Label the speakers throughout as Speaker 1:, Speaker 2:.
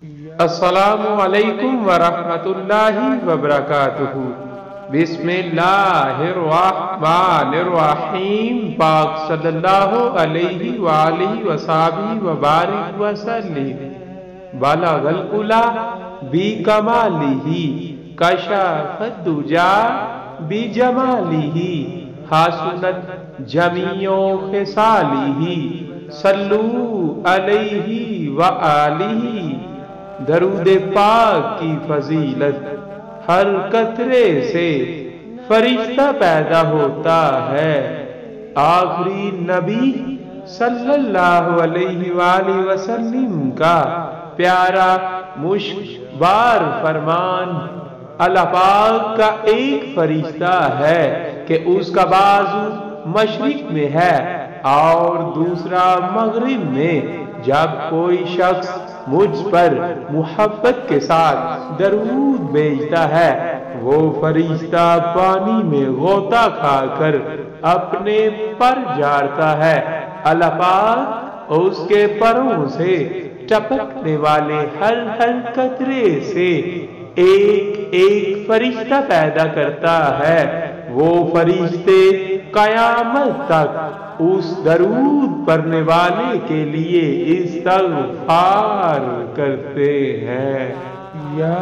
Speaker 1: السلام علیکم ورحمۃ اللہ وبرکاتہ۔ بسم اللہ الرحمن الرحیم۔ پاک صلی اللہ علیہ وآلہ وصحبہ وبارک وسلم۔ بلغ العلا بکمالہ کشف الدجی بجمالہ حسنت جمیع خصالہ صلوا علیہ وآلہ۔ درود پاک کی فضیلت ہر قطرے سے فرشتہ پیدا ہوتا ہے۔ آخری نبی صلی اللہ علیہ وآلہ وسلم کا پیارا مشک بار فرمان اللہ پاک کا ایک فرشتہ ہے کہ اس کا بازو مشرق میں ہے اور دوسرا مغرب میں۔ جب کوئی شخص مجھ پر محبت کے ساتھ درود بھیجتا ہے، وہ فرشتہ پانی میں غوطہ کھا کر اپنے پر جاڑتا ہے۔ اللہ پاک اس کے پروں سے ٹپکنے والے ہر قطرے سے ایک ایک فرشتہ پیدا کرتا ہے۔ وہ فرشتے قیامت تک اس درود پڑھنے والے کے لیے استغفار کرتے ہیں۔ یا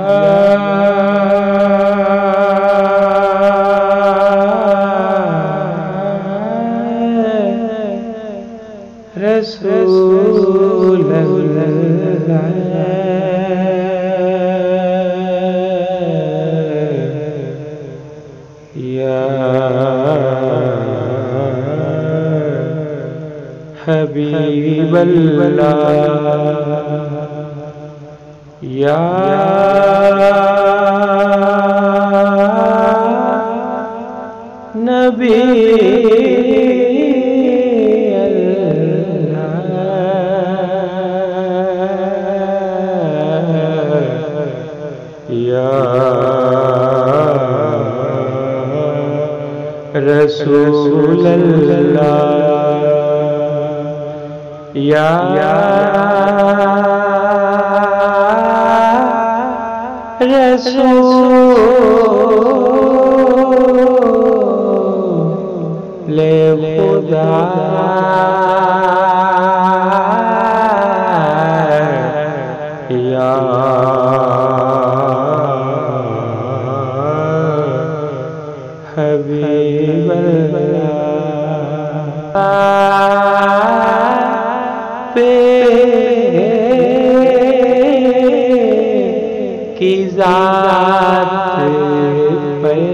Speaker 1: رسول اللہ حبیب اللہ یا نبی اللہ یا رسول اللہ یا رسول خدا یا حبیب اللہ کی ذات پہ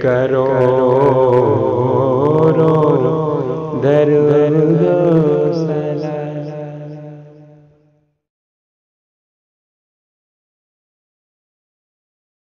Speaker 1: کرو درود